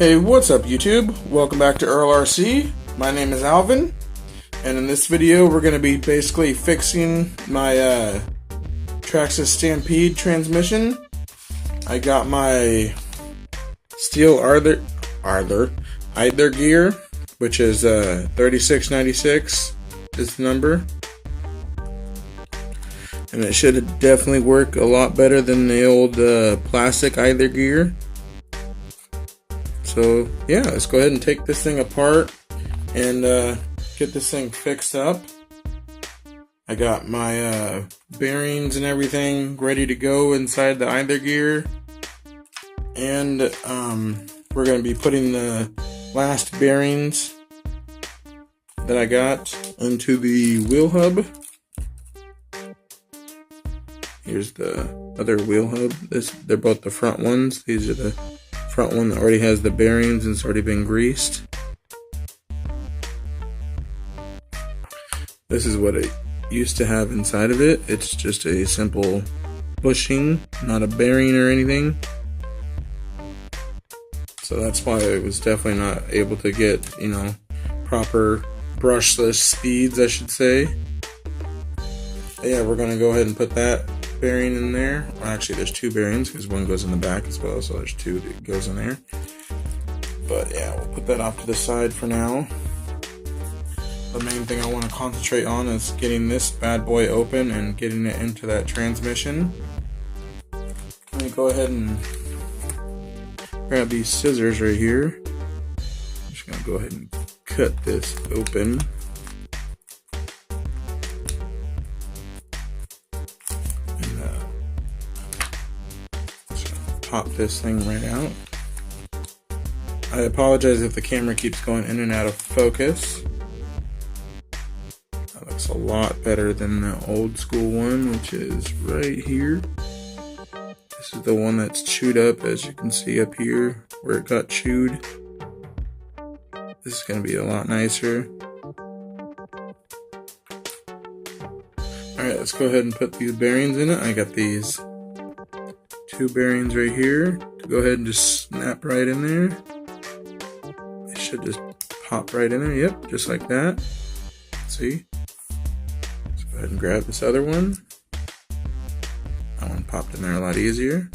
Hey, what's up YouTube? Welcome back to ErrlRC. My name is Alvin, and in this video we're going to be basically fixing my Traxxas Stampede transmission. I got my steel idler gear, which is 3696 is the number. And it should definitely work a lot better than the old plastic idler gear. So yeah, let's go ahead and take this thing apart and get this thing fixed up. I got my bearings and everything ready to go inside the idler gear. And we're going to be putting the last bearings that I got into the wheel hub. Here's the other wheel hub. They're both the front ones. These are the front one that already has the bearings and it's already been greased. This is what it used to have inside of it. It's just a simple bushing, not a bearing or anything. So that's why I was definitely not able to get, proper brushless speeds, I should say. But yeah, we're gonna go ahead and put that bearing in there. Well, actually there's two bearings because one goes in the back as well, so there's two that goes in there. But yeah, we'll put that off to the side for now. The main thing I want to concentrate on is getting this bad boy open and getting it into that transmission. Let me go ahead and grab these scissors right here. I'm just gonna go ahead and cut this open. Pop this thing right out. I apologize if the camera keeps going in and out of focus. That looks a lot better than the old school one, which is right here. This is the one that's chewed up, as you can see up here where it got chewed. This is going to be a lot nicer. Alright, let's go ahead and put these bearings in it. I got these two bearings right here to go ahead and just snap right in there. They should just pop right in there. Yep, just like that. See? Let's go ahead and grab this other one. That one popped in there a lot easier.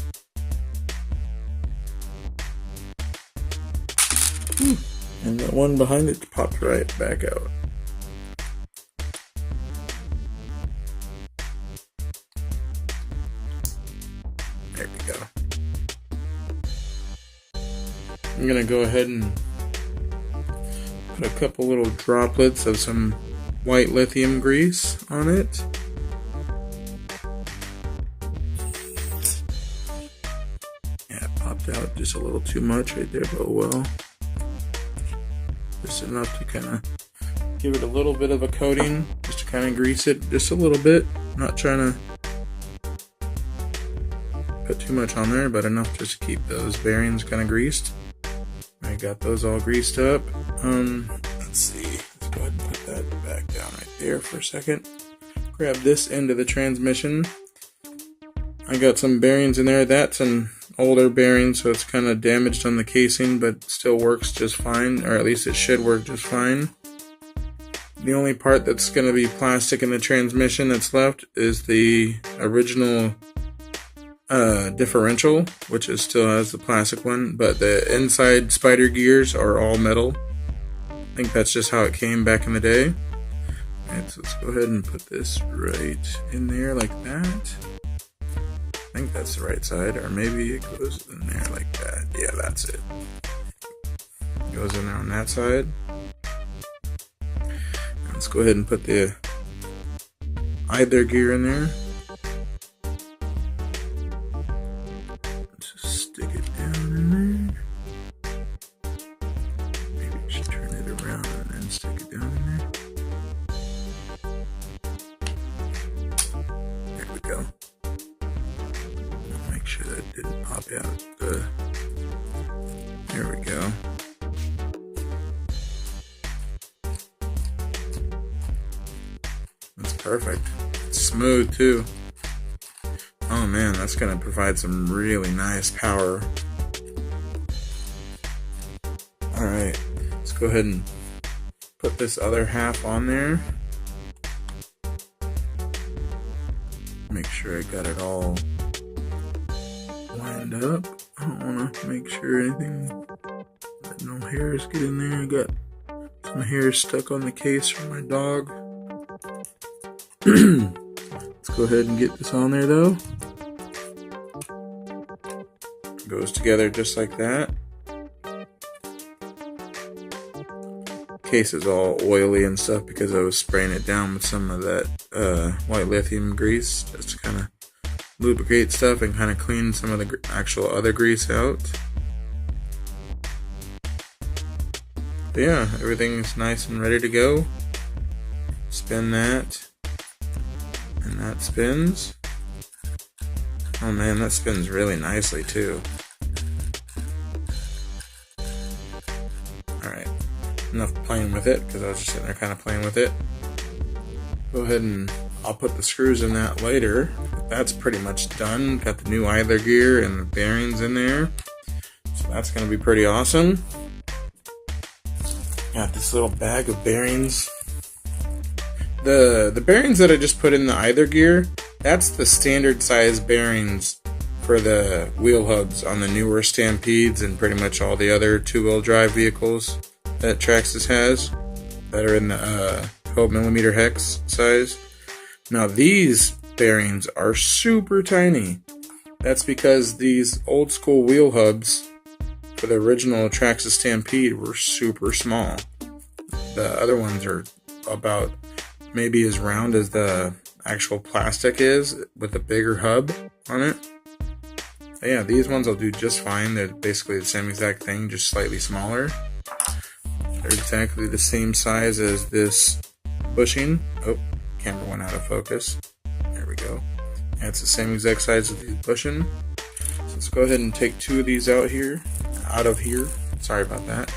And the one behind it popped right back out. There we go. I'm gonna go ahead and put a couple little droplets of some white lithium grease on it. Yeah, it popped out just a little too much right there, but oh well. Just enough to kind of give it a little bit of a coating, just to kind of grease it just a little bit. Not trying to put too much on there, but enough just to keep those bearings kind of greased. I got those all greased up. Let's see. Let's go ahead and put that back down right there for a second. Grab this end of the transmission. I got some bearings in there. That's an older bearing, so it's kind of damaged on the casing, but still works just fine, or at least it should work just fine. The only part that's going to be plastic in the transmission that's left is the original differential, which still has the plastic one, but the inside spider gears are all metal. I think that's just how it came back in the day. Alright, so let's go ahead and put this right in there like that. I think that's the right side, or maybe it goes in there like that. Yeah, that's it. It goes in there on that side. Let's go ahead and put the idler gear in there. Just stick it down in there. Maybe I should turn it around and then stick it down in there. There we go. Make sure that didn't pop out. There we go. That's perfect. It's smooth too. Oh man, that's gonna provide some really nice power. Alright, let's go ahead and put this other half on there. Make sure I got it all lined up. I don't want to make sure anything, that no hairs get in there. I got some hairs stuck on the case from my dog. Let's go ahead and get this on there though. It goes together just like that. Case is all oily and stuff because I was spraying it down with some of that white lithium grease just to kind of lubricate stuff and kind of clean some of the actual other grease out. But yeah, everything is nice and ready to go. Spin that, and that spins. Oh man, that spins really nicely too. Alright, enough playing with it because I was just sitting there kind of playing with it. Go ahead and I'll put the screws in that later. That's pretty much done. Got the new idler gear and the bearings in there. So that's going to be pretty awesome. Got this little bag of bearings. The bearings that I just put in the idler gear, that's the standard size bearings for the wheel hubs on the newer Stampedes and pretty much all the other two-wheel drive vehicles that Traxxas has that are in the 12mm hex size. Now these bearings are super tiny. That's because these old school wheel hubs for the original Traxxas Stampede were super small. The other ones are about maybe as round as the actual plastic is with a bigger hub on it. But yeah, these ones will do just fine. They're basically the same exact thing, just slightly smaller. They're exactly the same size as this bushing. Oh, camera went out of focus. There we go. Yeah, it's the same exact size as the bushing. So let's go ahead and take two of these out of here. Sorry about that.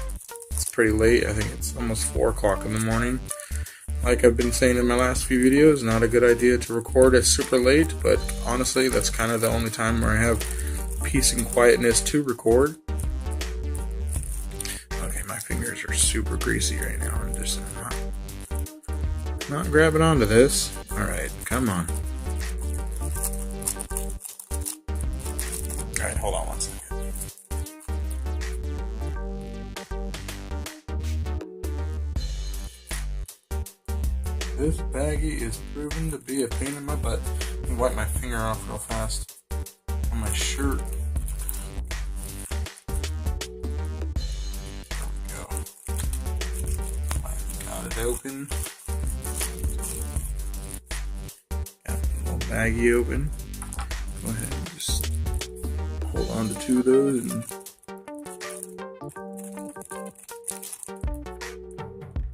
It's pretty late. I think it's almost 4 o'clock in the morning. Like I've been saying in my last few videos, not a good idea to record at super late, but honestly, that's kind of the only time where I have peace and quietness to record. Okay, my fingers are super greasy right now. I'm just not grabbing onto this. Alright, come on. Alright, hold on one second. This baggie is proven to be a pain in my butt. Let me wipe my finger off real fast on my shirt. There we go. Got it open. Got the little baggie open. Go ahead and just hold on to two of those and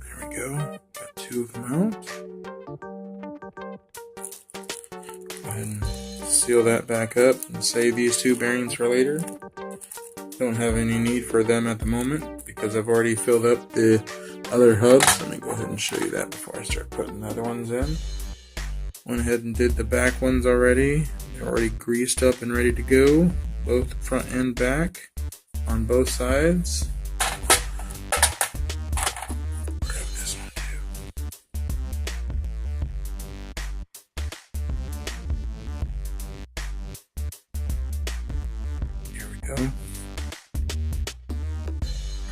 there we go. Got two of them out. Go ahead and seal that back up and save these two bearings for later. Don't have any need for them at the moment because I've already filled up the other hubs. Let me go ahead and show you that before I start putting the other ones in. Went ahead and did the back ones already. They're already greased up and ready to go. Both front and back on both sides. Grab this one too. Here we go.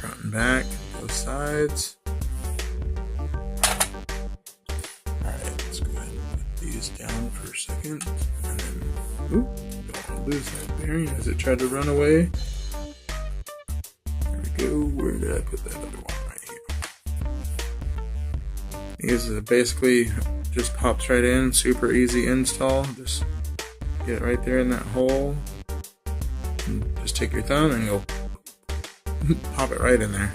Front and back, both sides. Down for a second, and then don't want to lose that bearing as it tried to run away. There we go. Where did I put that other one? Right here. This is basically just pops right in, super easy install. Just get it right there in that hole. And just take your thumb and you'll pop it right in there.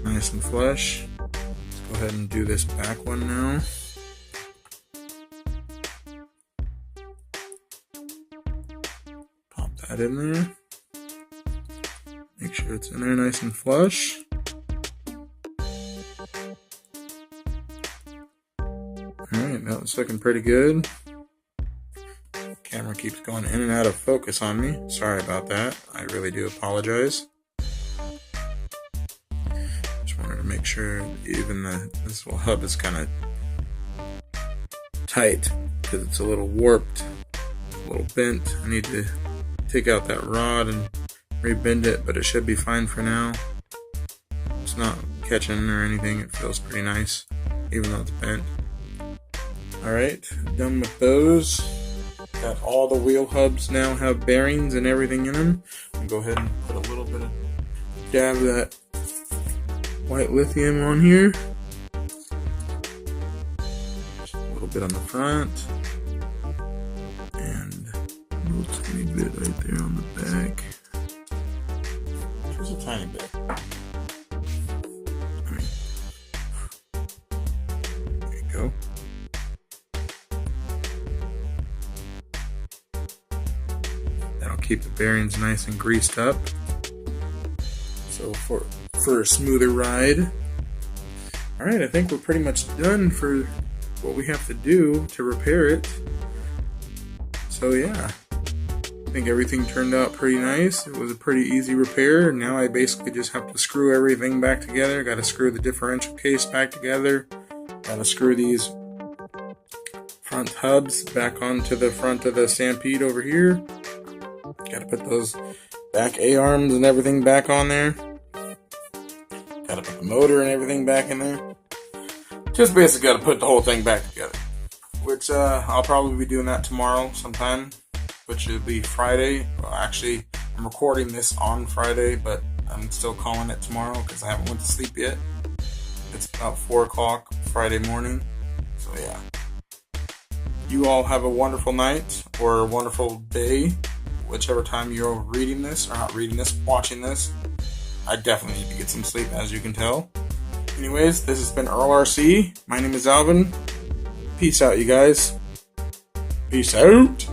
Nice and flush. Let's go ahead and do this back one now. That in there. Make sure it's in there nice and flush. Alright, that was looking pretty good. Camera keeps going in and out of focus on me. Sorry about that. I really do apologize. make sure even this little hub is kind of tight because it's a little warped, a little bent. I need to take out that rod and rebend it, but it should be fine for now. It's not catching or anything. It feels pretty nice, even though it's bent. Alright, done with those. Got all the wheel hubs now have bearings and everything in them. I'll go ahead and put a little bit of dab of that white lithium on here. Just a little bit on the front. And a little tiny bit right there on the back. Just a tiny bit. There you go. That'll keep the bearings nice and greased up. So for a smoother ride. Alright, I think we're pretty much done for what we have to do to repair it. So yeah, I think everything turned out pretty nice. It was a pretty easy repair. Now I basically just have to screw everything back together. Got to screw the differential case back together. Got to screw these front hubs back onto the front of the Stampede over here. Got to put those back A-arms and everything back on there. Got to put the motor and everything back in there. Just basically got to put the whole thing back together. Which I'll probably be doing that tomorrow sometime, which will be Friday. Well, actually, I'm recording this on Friday, but I'm still calling it tomorrow because I haven't went to sleep yet. It's about 4 o'clock Friday morning. So yeah. You all have a wonderful night or a wonderful day, whichever time you're reading this, or not reading this, watching this. I definitely need to get some sleep, as you can tell. Anyways, this has been ErrlRC. My name is Alvin. Peace out, you guys. Peace out.